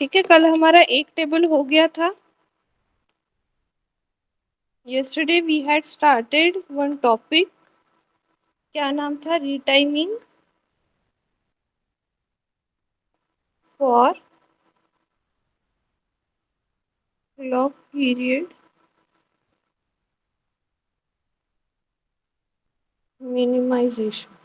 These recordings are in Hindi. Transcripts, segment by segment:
ठीक है, कल हमारा एक टेबल हो गया था। yesterday we had started one topic। क्या नाम था? Retiming for log period minimization.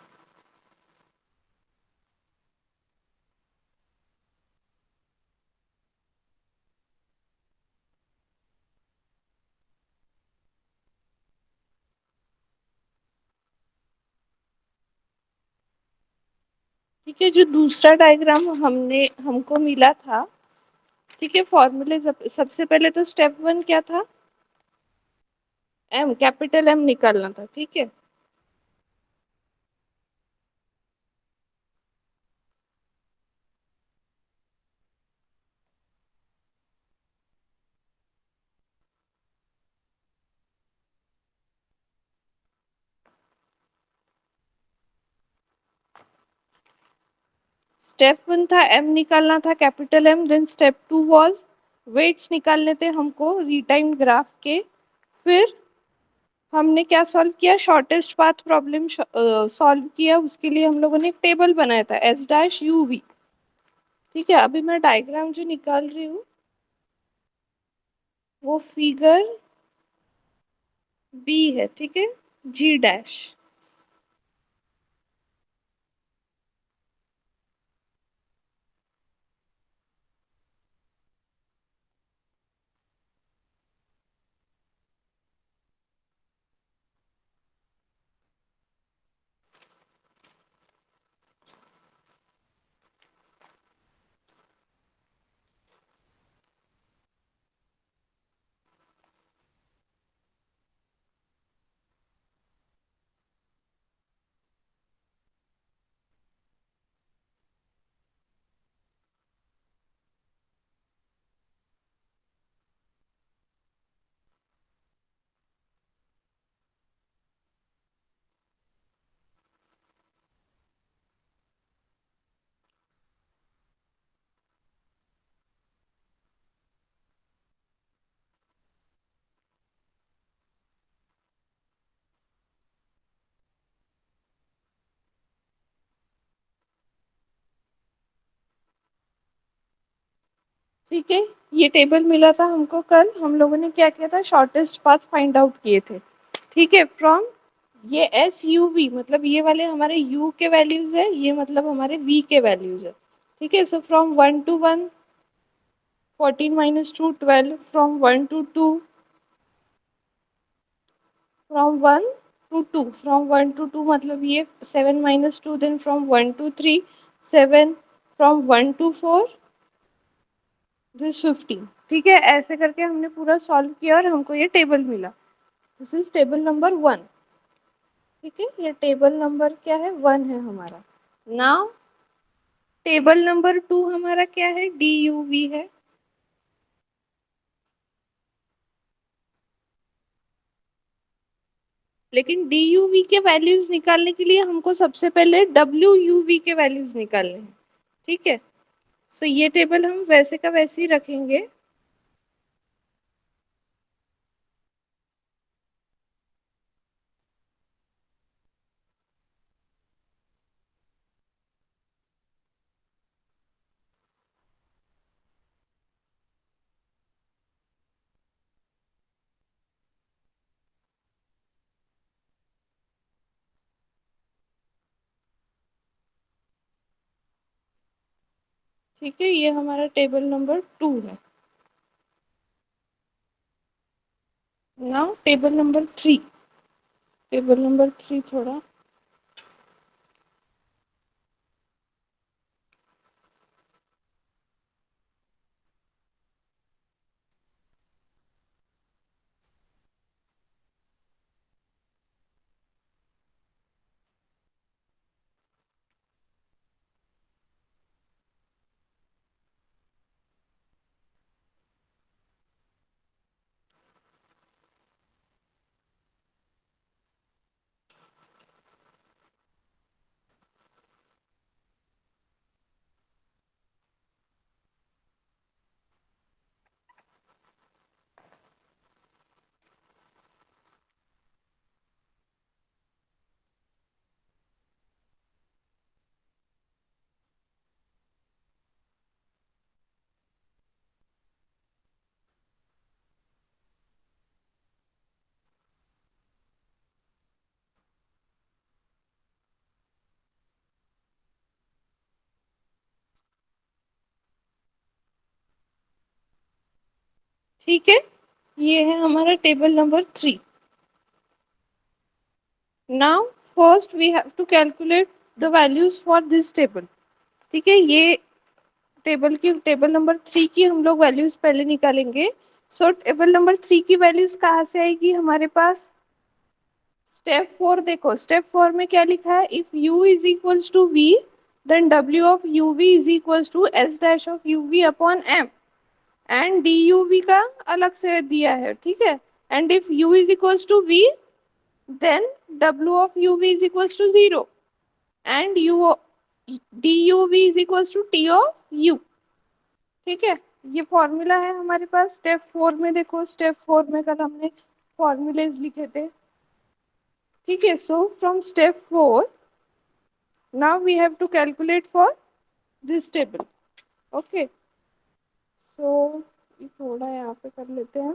ठीक है, जो दूसरा डायग्राम हमको मिला था। ठीक है, फॉर्मूले सबसे पहले तो स्टेप वन क्या था? एम, कैपिटल एम निकालना था। ठीक है, स्टेप वन था एम निकालना था, capital M. Then step two was weights निकालने थे हमको रिटाइम्ड ग्राफ के। फिर हमने क्या सॉल्व किया? शॉर्टेस्ट पाथ प्रॉब्लम सॉल्व किया। उसके लिए हम लोगों ने एक टेबल बनाया था एस डैश यू वी। ठीक है, अभी मैं डायग्राम जो निकाल रही हूँ वो फिगर बी है। ठीक है, जी डैश। ठीक है, ये टेबल मिला था हमको कल। हम लोगों ने क्या किया था? शॉर्टेस्ट पाथ फाइंड आउट किए थे। ठीक है, फ्रॉम ये एस यू वी मतलब ये वाले हमारे u के वैल्यूज है, ये मतलब हमारे v के वैल्यूज है। ठीक है, so from 1 to 1 14 minus 2 12, from 1 to 2 from 1 to 2, from 1 to 2 मतलब ये 7 minus 2, then from 1 to 3 7, from 1 to 4 this 15। ठीक है, ऐसे करके हमने पूरा सॉल्व किया और हमको ये टेबल मिला। This is table number 1। ठीक है, ये टेबल नंबर क्या है? 1 है हमारा। नाउ टेबल नंबर 2 हमारा क्या है? डी यू वी है। लेकिन डी यू वी के वैल्यूज निकालने के लिए हमको सबसे पहले डब्ल्यू यू वी के वैल्यूज निकालने हैं। ठीक है, तो ये टेबल हम वैसे का वैसे ही रखेंगे। ठीक है, ये हमारा टेबल नंबर 2 है। Now table number 3। Table number 3 थोड़ा ठीक है, ये है हमारा table number 3। Now first we have to calculate the values for this table. ठीक है, ये टेबल नंबर 3 की हम लोग वैल्यूज पहले निकालेंगे। सो टेबल नंबर 3 की वैल्यूज कहाँ से आएगी हमारे पास? स्टेप 4 देखो, स्टेप 4 में क्या लिखा है? If u is equals to v then w of uv is equals to s dash of uv upon m and duv का अलग से दिया है। ठीक है, and if u is equals to v then w of uv is equals to 0 and u duv is equals to t of u। ठीक है, ये फॉर्मूला है हमारे पास। स्टेप 4 में देखो, स्टेप 4 में कल हमने फॉर्मूलेज लिखे थे। ठीक है, so from step 4 now we have to calculate for this table। okay, so ये थोड़ा यहाँ पे कर लेते हैं।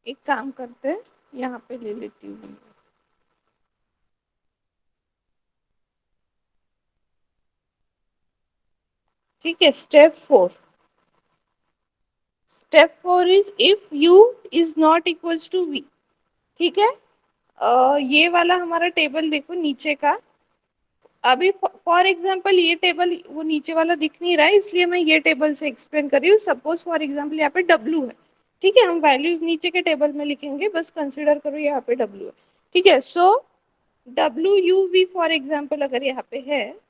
एक काम करते हैं, यहाँ पे ले लेती हूँ। ठीक है, step 4 is if u is not equals to v। ठीक है, ये वाला हमारा टेबल देखो नीचे का। अभी फॉर एग्जांपल ये टेबल वो नीचे वाला दिख नहीं रहा है, इसलिए मैं ये टेबल से एक्सप्लेन कर रही हूँ। सपोज फॉर एग्जांपल यहाँ पे w है। ठीक है, हम वैल्यूज नीचे के टेबल में लिखेंगे, बस कंसिडर करो यहाँ पे w है। ठीक है, सो डब्ल्यू यू वी फॉर एग्जाम्पल अगर यहाँ पे है,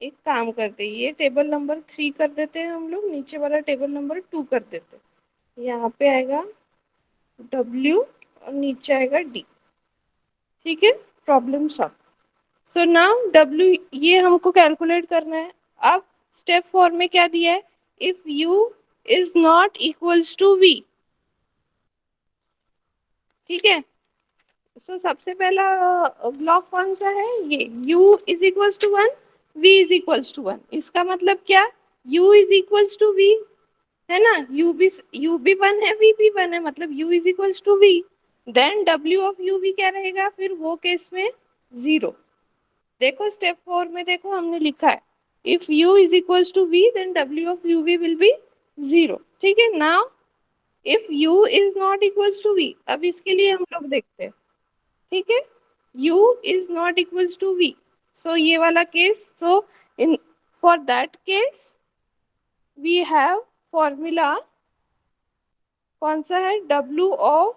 एक काम करते हैं, ये टेबल नंबर 3 कर देते हैं हम लोग, नीचे वाला टेबल नंबर 2 कर देते हैं। यहाँ पे आएगा डब्ल्यू और नीचे आएगा डी। ठीक है, problem solve. So now W ये हमको कैलकुलेट करना है। अब स्टेप 4 में क्या दिया है? If u is not equals to v. ठीक है, सो सबसे पहला ब्लॉक कौन सा है? ये u is equals to 1, v is equals to 1। इसका मतलब क्या? u is equals to v है ना, u भी 1 है, v भी 1 है, मतलब u is equals to v। Then w of uv क्या रहेगा फिर वो केस में? 0। देखो स्टेप 4 में देखो हमने लिखा है if u is equals to v then w of uv will be 0। ठीक है, now if u is not equals to v, अब इसके लिए हम लोग देखते हैं। ठीक है, u is not equals to v, so ये वाला case, so in for that case we have formula कौन सा है? w of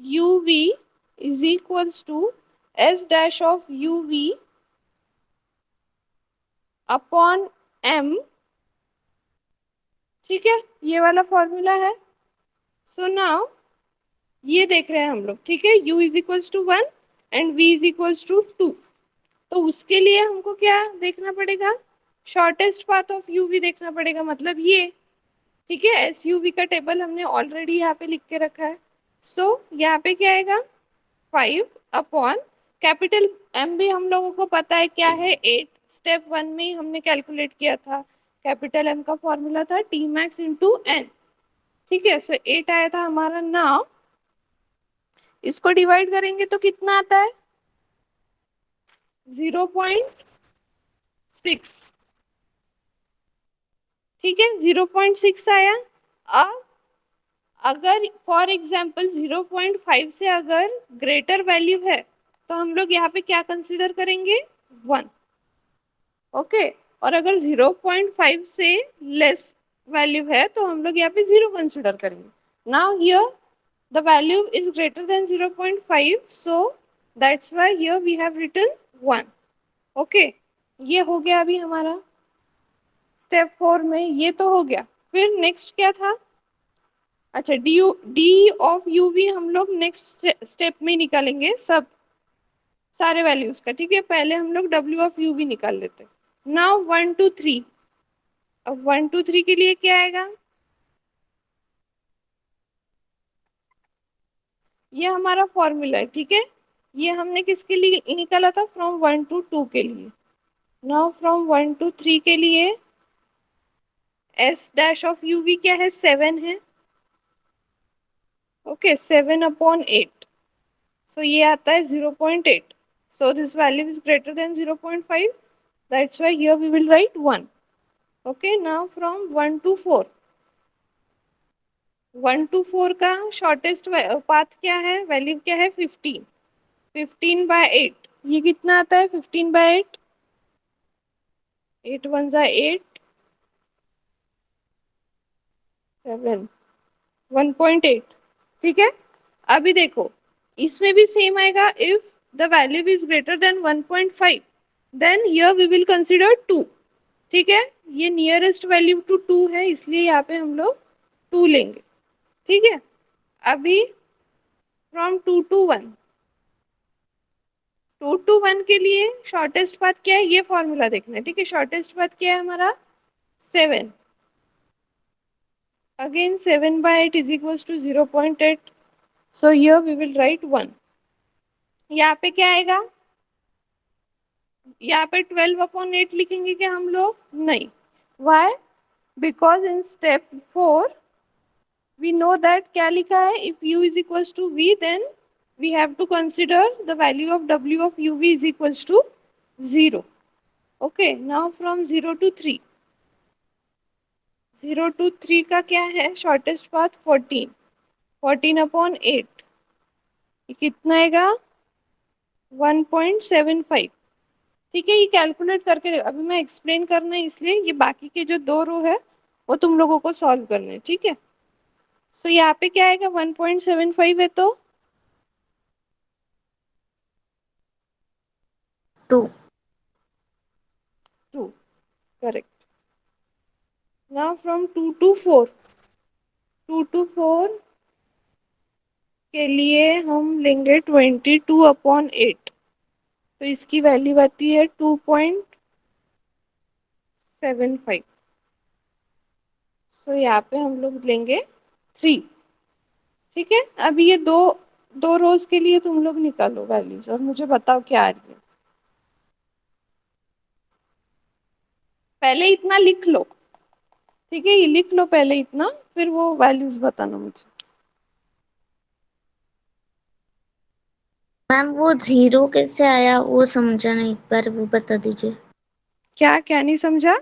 uv is equals to s dash of uv upon m। ठीक है, ये वाला फॉर्मूला है। सो नाउ ये देख रहे हैं हम लोग। ठीक है, u is equals to 1 and v is equals to 2। तो उसके लिए हमको क्या देखना पड़ेगा? शॉर्टेस्ट पाथ ऑफ uv देखना पड़ेगा, मतलब ये। ठीक है, एस यू वी का टेबल हमने ऑलरेडी यहाँ पे लिख के रखा है। सो यहाँ पे क्या आएगा? 5 अपॉन कैपिटल एम भी हम लोगों को पता है क्या है, 8। स्टेप 1 में ही हमने कैलकुलेट किया था। कैपिटल एम का फॉर्मूला था टी मैक्स इंटू एन। ठीक है, सो 8 आया था हमारा। नाउ इसको डिवाइड करेंगे तो कितना आता है? 0.6। ठीक है, 0.6 आया। अब अगर फॉर एग्जाम्पल 0.5 से अगर ग्रेटर वैल्यू है तो हम लोग यहाँ पे क्या कंसिडर करेंगे? 1। ओके, और अगर 0.5 से लेस वैल्यू है तो हम लोग यहाँ पे 0 कंसिडर करेंगे। Now here the value is greater than 0.5, so that's why here we have written 1। Okay, ये हो गया अभी हमारा स्टेप 4 में, ये तो हो गया। फिर नेक्स्ट क्या था? अच्छा, डी ऑफ यू भी हम लोग नेक्स्ट स्टेप में निकालेंगे सब सारे वैल्यूज का। ठीक है, पहले हम लोग डब्ल्यू ऑफ यू भी निकाल लेते हैं। नाउ 1 2 3। अब 1 2 3 के लिए क्या आएगा? ये हमारा फॉर्मूला है। ठीक है, ये हमने किसके लिए निकाला था? फ्रॉम 1 टू 2 के लिए। नाउ फ्रॉम 1 टू 3 के लिए s dash of u v क्या है? 7 है। Okay, 7 upon 8। So ये आता है 0.8. So this value is greater than 0.5. That's why here we will write 1. Okay, now from 1 to 4. 1 to 4 का शॉर्टेस्ट पाथ क्या है, वैल्यू क्या है 15. 15/8. ये कितना आता है 15/8? 8 1 जा 8, 7, 1.8. ठीक है, अभी देखो इसमें भी सेम आएगा. If the value is greater than 1.5 then here we will consider 2. ठीक है, ये नियरेस्ट वैल्यू टू 2 है, इसलिए यहाँ पे हम लोग 2 लेंगे. ठीक है, अभी फ्रॉम 2 to 1. 2 to 1 के लिए शॉर्टेस्ट पाथ क्या है, ये फॉर्मूला देखना है. ठीक है, शॉर्टेस्ट पाथ क्या है हमारा 7. Again 7/8 is equals to 0.8. So here we will write 1. यहाँ पे क्या आएगा, यहाँ पे 12/8 लिखेंगे क्या हम लोग, नहीं. Why, because in step 4 we know that क्या लिखा है, if u is equals to v then we have to consider the value of w of uv is equals to 0. Okay, now from 0 to 3. 0 to 3 का क्या है शॉर्टेस्ट पाथ 14. 14/8 कितना आएगा 1.75. ठीक है, ये कैलकुलेट करके देखो. अभी मैं एक्सप्लेन करना है इसलिए ये बाकी के जो 2 रो है वो तुम लोगों को सॉल्व करना है. ठीक है, तो यहाँ पे क्या आएगा 1.75 है तो 2. 2. Correct. Now from 2 to 4. 2 to 4 के लिए हम लेंगे 22/8. तो इसकी वैल्यू आती है 2.75. तो यहाँ पे हम लोग लेंगे 3. ठीक है, अभी ये दो दो रोज के लिए तुम लोग निकालो वैल्यूज और मुझे बताओ क्या आ रही है. पहले इतना लिख लो. ठीक है, ये लिख लो पहले इतना, फिर वो वैल्यूज बताना मुझे. मैम वो 0 कैसे आया वो समझा नहीं, एक बार वो बता दीजिए. क्या क्या नहीं समझा,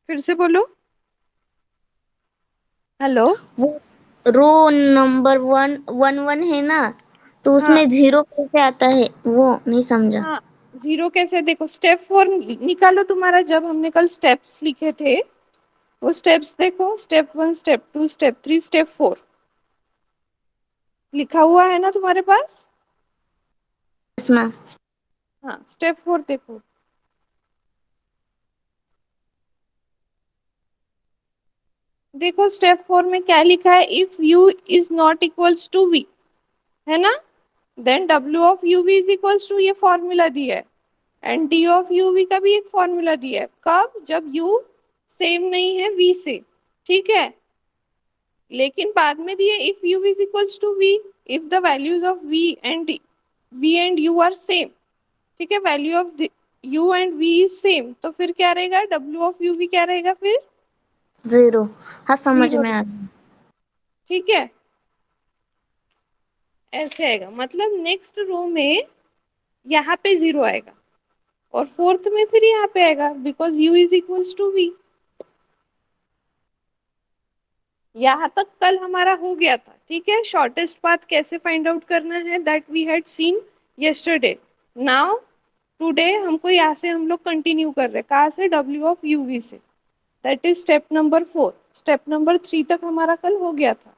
फिर से बोलो. हेलो. वो रो नंबर 1 1 1 है ना, तो हाँ उसमें 0 कैसे आता है वो नहीं समझा. हाँ, 0 कैसे, देखो स्टेप 4 निकालो तुम्हारा, जब हमने कल स्टेप्स लिखे थे वो स्टेप्स देखो. स्टेप 1, स्टेप 2, स्टेप 3, स्टेप 4 लिखा हुआ है ना तुम्हारे पास. Yes ma'am. हाँ, स्टेप 4 देखो. देखो स्टेप 4 में क्या लिखा है, if u is not equals to v, है ना, then w of uv is equals to, ये फॉर्मूला दिया है. एंड d ऑफ uv का भी एक फॉर्मूला दिया है. कब, जब u सेम नहीं है v से. ठीक है, लेकिन बाद में दिए if u is equals to v, if the values of v and u are same. ठीक है, value of u and v is same, तो फिर क्या रहेगा w ऑफ uv क्या रहेगा फिर 0. हाँ समझ 0. में आ गया. ठीक है, ऐसे आएगा. मतलब नेक्स्ट रो में यहाँ पे 0 आएगा और फोर्थ में फिर यहाँ पे आएगा because u is equals to v. यहाँ तक कल हमारा हो गया था. ठीक है, शॉर्टेस्ट पाथ कैसे फाइंड आउट करना है that we had seen yesterday. Now today हमको यहाँ से हम लोग कंटिन्यू कर रहे हैं, कहाँ से, w ऑफ uv से. That is step number 4. Step number 3 तक हमारा कल हो गया था.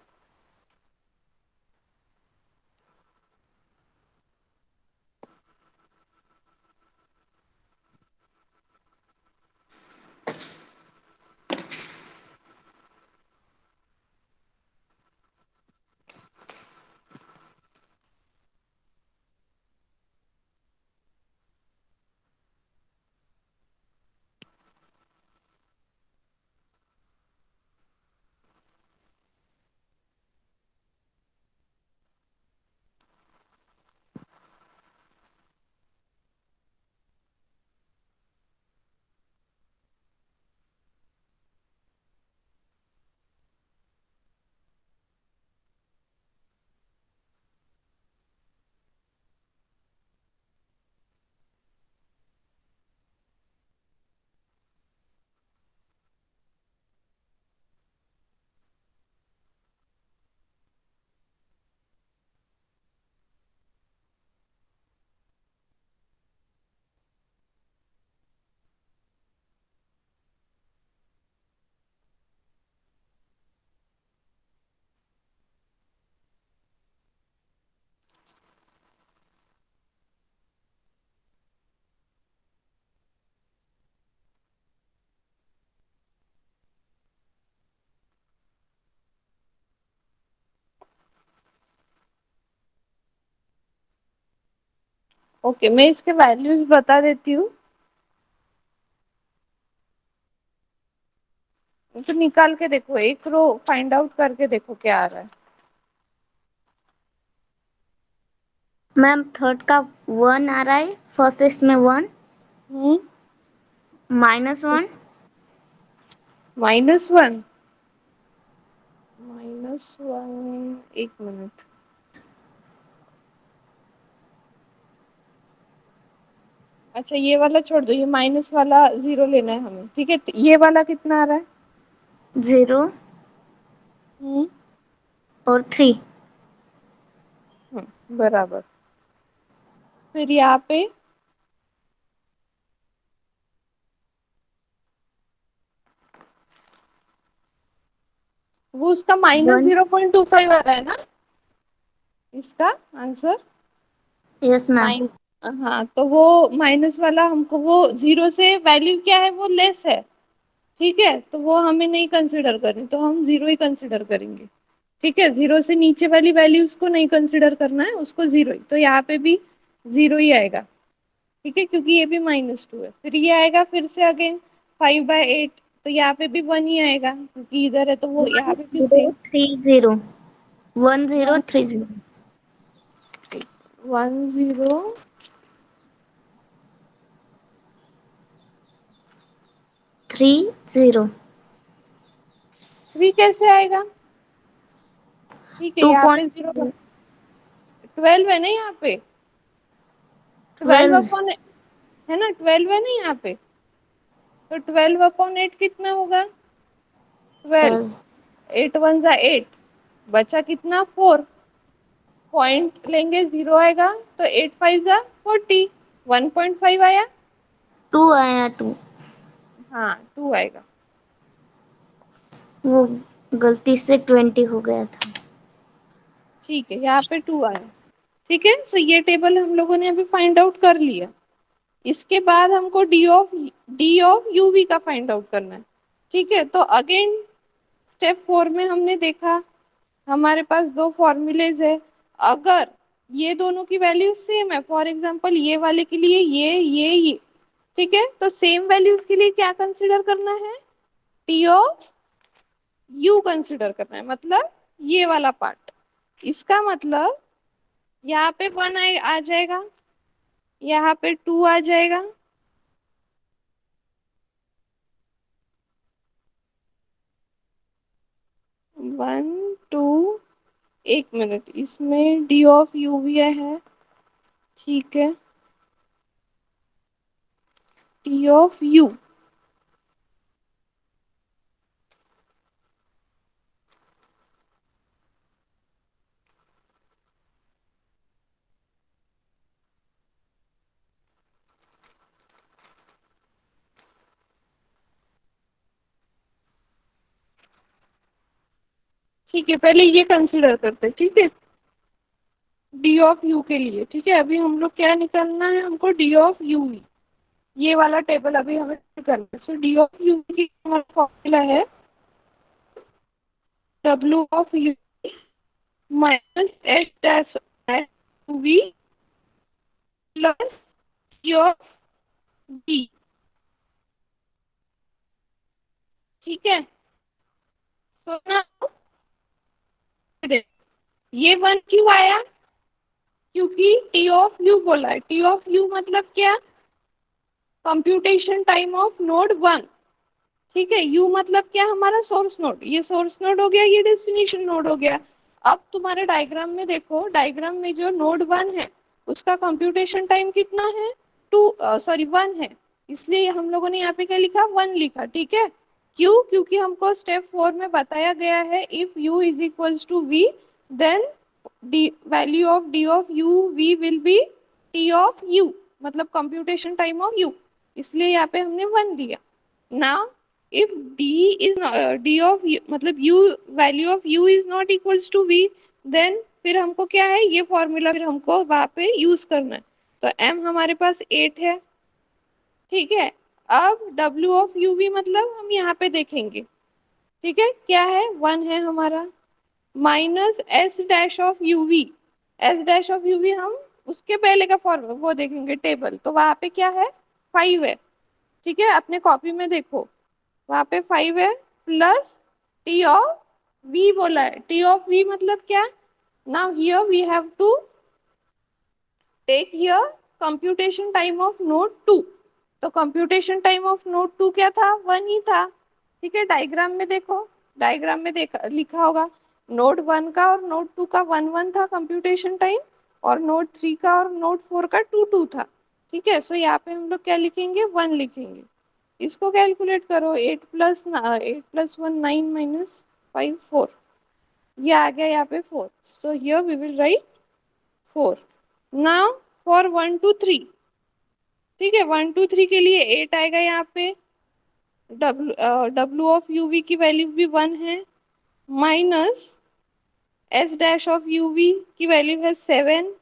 ओके, मैं इसके वैल्यूज बता देती हूँ, तो निकाल के देखो, एक रो फाइंड आउट करके देखो क्या आ रहा है। मैम थर्ड का 1 आ रहा है, फर्स्ट इसमें 1, हम्म। -1, -1, -1, एक मिनट। अच्छा, ये वाला छोड़ दो, ये माइनस वाला 0 लेना है हमें, ठीक है। ये वाला कितना आ रहा है? 0 हम्म। और 3। बराबर। फिर यहाँ पे वो उसका 1, -0.25 आ रहा है ना, इसका आंसर। Yes ma'am. माइन हाँ, तो वो माइनस वाला हमको, वो 0 से वैल्यू क्या है, वो लेस है, ठीक है, तो वो हमें नहीं कंसिडर करनी, तो हम 0 ही कंसिडर करेंगे। ठीक है, 0 से नीचे वाली वैल्यूज को नहीं कंसिडर करना है, उसको 0 ही, तो यहाँ पे भी 0 ही आएगा। ठीक है, क्योंकि ये भी -2 है। फिर ये आएगा फिर से अगेन 5/8, तो यहाँ पे भी 1 ही आएगा, क्योंकि इधर है, तो वो यहाँ पे भी सेम। 1030 1030। 10 30 3 कैसे आएगा? ठीक है, टू यहाँ पे पॉइंट 0, 12 है ना यहाँ पे, 12 12 अपॉन, है ना, 12 है ना यहाँ पे, तो 12/8 कितना होगा? 12। 8 1 जा 8, बचा कितना? 4। पॉइंट लेंगे, 0 आएगा, तो 8 5 जा 40, 1.5 आया। 2 आया 2। हाँ, 2 आएगा। वो गलती से 20 हो गया था। ठीक है, यहाँ पे 2 आया। ठीक है, सो ये टेबल हम लोगों ने अभी फाइंड आउट कर लिया। इसके बाद हमको डी ऑफ यूवी का फाइंड आउट करना है। ठीक है, तो अगेन स्टेप 4 में हमने देखा, हमारे पास दो फॉर्मूलेज है। अगर ये दोनों की वैल्यू सेम है, फॉर एग्जांपल ये वाले के लिए ये, ठीक है, तो सेम वैल्यूज के लिए क्या कंसिडर करना है? टी ऑफ यू कंसिडर करना है, मतलब ये वाला पार्ट। इसका मतलब यहाँ पे 1 आ जाएगा, यहाँ पे 2 आ जाएगा, वन टू, एक मिनट, इसमें डी ऑफ यू भी है, ठीक है, टी ऑफ यू। ठीक है, पहले ये कंसिडर करते हैं, ठीक है, डी ऑफ यू के लिए। ठीक है, अभी हम लोग क्या निकालना है, हमको डी ऑफ यू, ये वाला टेबल अभी हमें करना है। सो डी ऑफ यू की हमारा फॉर्मूला है डब्ल्यू of u minus h dash v plus t of d. ठीक है, तो ना ये 1 क्यों आया? क्योंकि टी ऑफ यू बोला है। टी ऑफ यू मतलब क्या? Computation time of node 1। ठीक है, यू मतलब क्या? हमारा सोर्स नोड, ये सोर्स नोड हो गया, ये डेस्टिनेशन नोड हो गया। अब तुम्हारे डायग्राम में देखो, डायग्राम में जो नोड 1 है उसका कंप्यूटेशन टाइम कितना है? 1 है, इसलिए हम लोगों ने यहाँ पे क्या लिखा? 1 लिखा। ठीक है, क्यों? क्योंकि हमको स्टेप 4 में बताया गया है if u is equals to v, then d value of d of u v will be t of u, मतलब कंप्यूटेशन टाइम ऑफ यू, इसलिए यहाँ पे हमने 1 दिया। Now if d is d of u, मतलब u value of u is not equals to v, then फिर हमको क्या है, ये फॉर्मूला फिर हमको वहां पे यूज करना है। तो m हमारे पास 8 है। ठीक है, अब w ऑफ u v मतलब हम यहाँ पे देखेंगे। ठीक है, क्या है? 1 है हमारा, minus s dash of u v. S dash of u v हम उसके पहले का फॉर्म वो देखेंगे टेबल, तो वहां पे क्या है 5 है। ठीक है, अपने कॉपी में देखो वहां पे 5 है, प्लस टी ऑफ वी बोला है। टी ऑफ वी मतलब क्या, now here we have to take here computation time of node 2। तो कंप्यूटेशन टाइम ऑफ नोड 2 क्या था, 1 ही था। ठीक है, डायग्राम में देखो, डायग्राम में देखा लिखा होगा नोड 1 का और नोड 2 का 1 1 था कंप्यूटेशन टाइम, और नोड 3 का और नोड 4 का 2 2 था। ठीक है, सो यहाँ पे हम लोग क्या लिखेंगे, 1 लिखेंगे। इसको कैलकुलेट करो, 8 + 1 9 - 5 4, ये आ गया यहाँ पे 4। So here we will write 4। Now for 1 2 3, ठीक है 1 2 3 के लिए 8 आएगा यहाँ पे। डब्ल्यू ऑफ यूवी की वैल्यू भी 1 है, minus s dash of UV की वैल्यू है 7,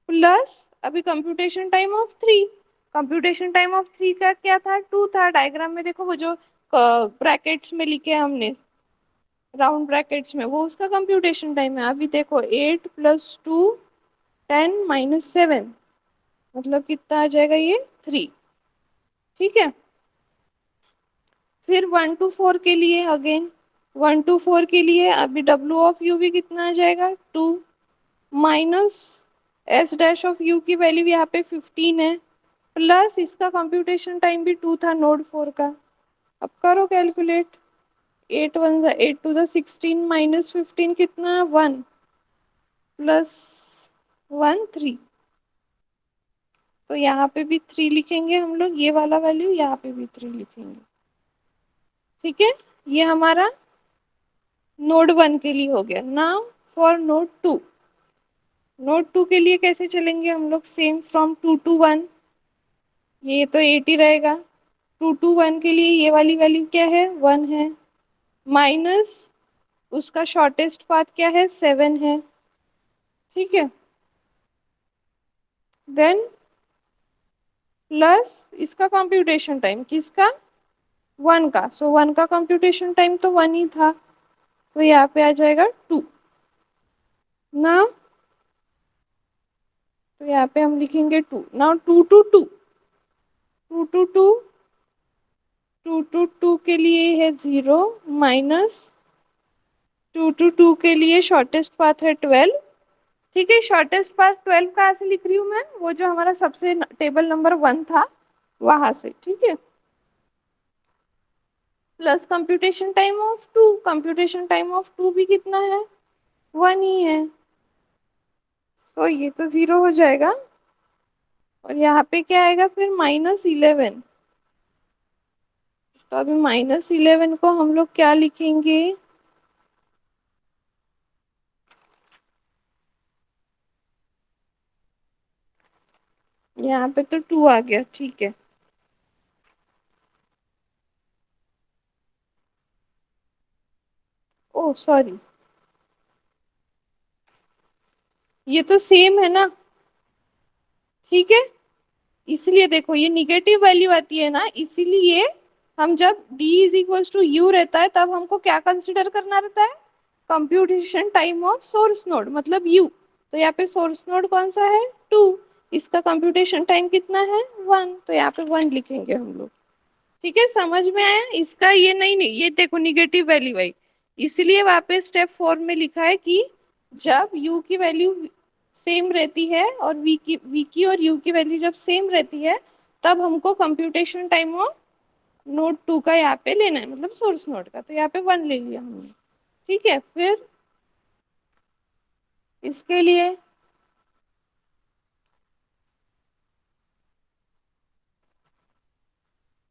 प्लस अभी computation time of 3। Computation time of 3 का क्या था, 2 था। डायग्राम में देखो वो जो ब्रैकेट्स में लिखे हमने, राउंड ब्रैकेट्स में, वो उसका कंप्यूटेशन टाइम है। अभी देखो 8 + 2 10 - 7, मतलब कितना आ जाएगा ये 3। ठीक है, फिर 1 2 4 के लिए अगेन, 1 2 4 के लिए अभी डब्ल्यू ऑफ यू भी कितना आ जाएगा 2, minus s dash of you की वैल्यू यहाँ पे 15 है, प्लस इसका कंप्यूटेशन टाइम भी 2 था नोड 4 का। अब करो कैलकुलेट, 8 1 8 2 16 -15 कितना, 1 प्लस 1 3। तो यहाँ पे भी 3 लिखेंगे हम लोग, ये वाला वैल्यू यहाँ पे भी 3 लिखेंगे। ठीक है, ये हमारा नोड 1 के लिए हो गया। नाउ फॉर नोड 2, नोड 2 के लिए कैसे चलेंगे हम लोग, सेम फ्रॉम 2 to 1, ये तो 8 ही रहेगा। 2 to 1 के लिए ये वाली वैल्यू क्या है, 1 है, माइनस उसका शॉर्टेस्ट पाथ क्या है, 7 है। ठीक है, देन प्लस इसका कंप्यूटेशन टाइम किसका, 1 का। सो 1 का कंप्यूटेशन टाइम तो 1 ही था, तो यहाँ पे आ जाएगा 2 ना। तो यहाँ पे हम लिखेंगे 2। नाउ 2 to 2, 2 to 2, 2 to 2 के लिए है 0, माइनस 2 to 2 के लिए शॉर्टेस्ट पाथ है 12। ठीक है, शॉर्टेस्ट पाथ 12 कहाँ से लिख रही हूँ मैं, वो जो हमारा सबसे टेबल नंबर 1 था वहां से। ठीक है, plus computation time of 2, computation time of 2 भी कितना है, 1 ही है। तो ये तो 0 हो जाएगा, और यहाँ पे क्या आएगा फिर -11। तो अभी -11 को हम लोग क्या लिखेंगे, यहाँ पे तो 2 आ गया। ठीक है, ओ सॉरी, ये तो सेम है ना। ठीक है, इसलिए देखो ये निगेटिव वैल्यू आती है ना, इसीलिए हम जब d is equal to u रहता है तब हमको क्या कंसिडर करना रहता है, computation time of source node मतलब u। तो यहाँ पे सोर्स नोड कौन सा है, 2, इसका कंप्यूटेशन टाइम कितना है, 1, तो यहाँ पे 1 लिखेंगे हम लोग। ठीक है, समझ में आया इसका, ये नहीं नहीं ये देखो निगेटिव वैल्यू आई, इसलिए वहां पे स्टेप 4 में लिखा है कि जब u की वैल्यू सेम रहती है और v की और u की वैल्यू जब सेम रहती है, तब हमको कंप्यूटेशन टाइम ऑफ नोड 2 का यहाँ पे लेना है, मतलब सोर्स नोड का। तो यहाँ पे 1 ले लिया हमने। ठीक है, फिर इसके लिए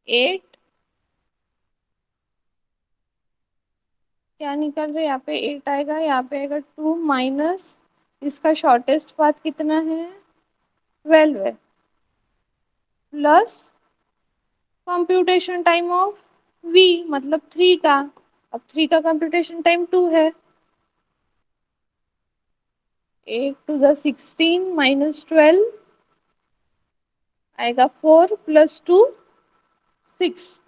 8, क्या निकल रहा है यहाँ पे, 8 आएगा, यहाँ पे आएगा 2, माइनस इसका शॉर्टेस्ट पाथ कितना है, 12 है, plus computation time of v मतलब 3 का। अब 3 का कंप्यूटेशन टाइम 2 है, 8 * 16 -12 आएगा 4 + 2 6।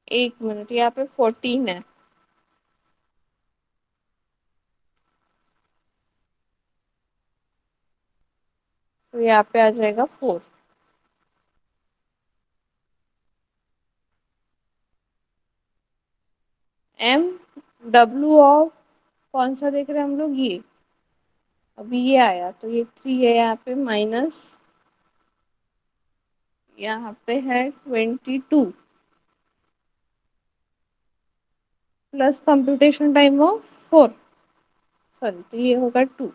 एक मिनट, यहाँ पे 14 है। तो यहाँ पे आ जाएगा 4। एम डब्ल्यू ऑफ कौन सा देख रहे हैं हम लोग, ये अभी ये आया तो ये 3 है यहाँ पे, माइनस यहाँ पे है 22 plus computation time of 4, sorry तो ये होगा 2।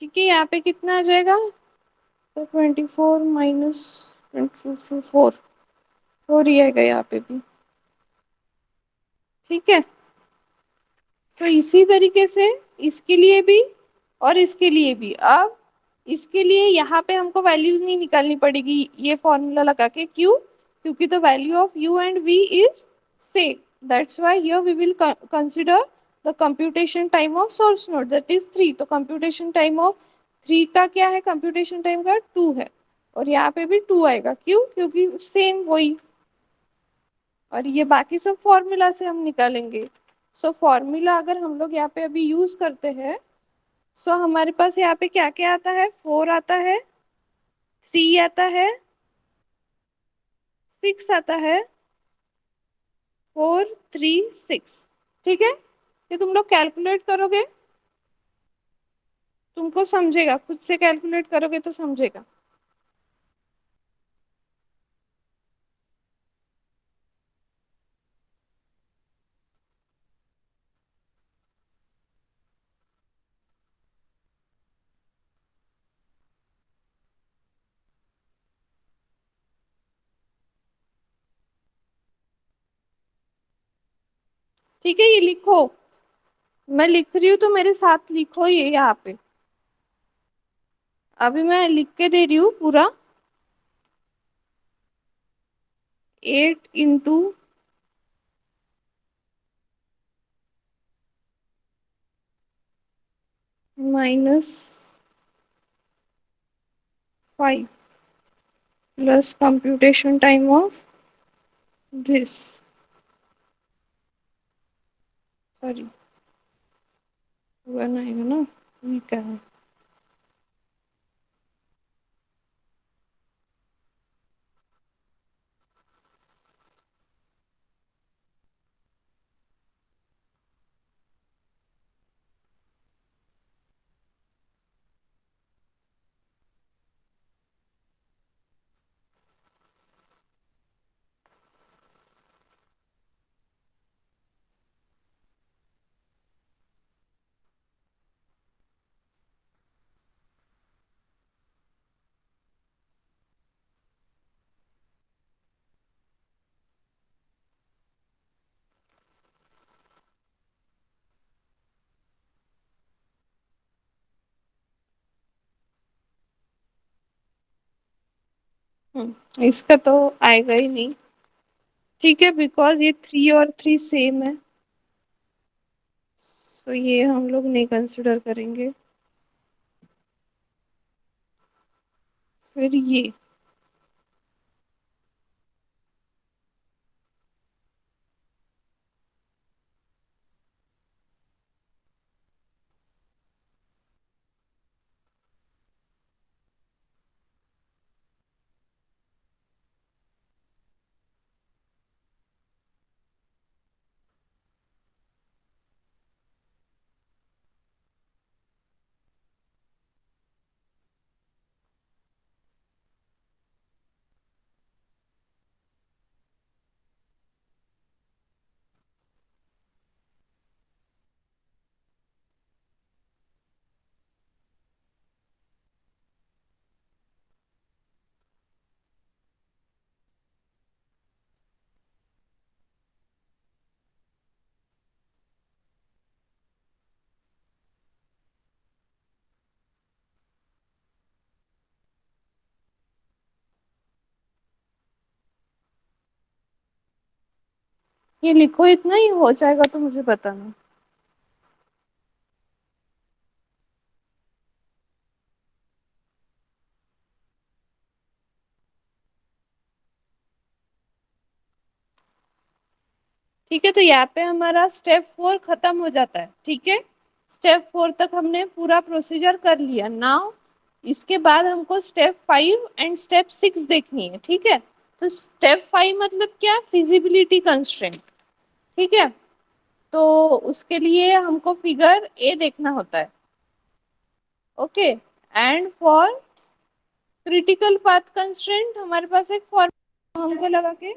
ठीक है, यहाँ पे कितना आ जाएगा, तो 24 माइनस 24, 4 ही आएगा यहाँ पे भी। ठीक है, तो इसी तरीके से इसके लिए भी और इसके लिए भी। अब इसके लिए यहाँ पे हमको वैल्यूज नहीं निकालनी पड़ेगी ये फॉर्मूला लगा के, क्यों, क्योंकि the value of u and v is same, that's why here we will consider the computation time of source node, that is 3। तो कंप्यूटेशन टाइम ऑफ 3 का क्या है, कंप्यूटेशन टाइम का 2 है, और यहाँ पे भी 2 आएगा, क्यों, क्योंकि सेम वही। और ये बाकी सब फॉर्मूला से हम निकालेंगे। सो फॉर्मूला अगर हम लोग यहाँ पे अभी यूज करते हैं, सो हमारे पास यहाँ पे क्या क्या आता है, 4 आता है, 3 आता है, 6 आता है, 4 3 6। ठीक है, ये तुम लोग कैलकुलेट करोगे, तुमको समझेगा, खुद से कैलकुलेट करोगे तो समझेगा। ठीक है, ये लिखो, मैं लिख रही हूँ तो मेरे साथ लिखो ये यहाँ पे। अभी मैं लिख के दे रही हूँ पूरा। 8 × -5 plus computation time of this, sorry 1 आएगा ना, ये क्या है। इसका तो आएगा ही नहीं। ठीक है, बिकॉज ये 3 और 3 सेम है, तो ये हम लोग नहीं कंसिडर करेंगे। फिर ये ये लिखो, इतना ही हो जाएगा तो मुझे बताना। ठीक है, तो यहाँ पे हमारा स्टेप 4 खत्म हो जाता है। ठीक है, स्टेप 4 तक हमने पूरा प्रोसीजर कर लिया। नाउ इसके बाद हमको स्टेप 5 एंड स्टेप 6 देखनी है। ठीक है, तो स्टेप 5 मतलब क्या, फिजिबिलिटी कंस्ट्रेंट। ठीक है, तो उसके लिए हमको फिगर ए देखना होता है। Okay, and for critical path constraint हमारे पास एक फॉर्मूला हमको लगा के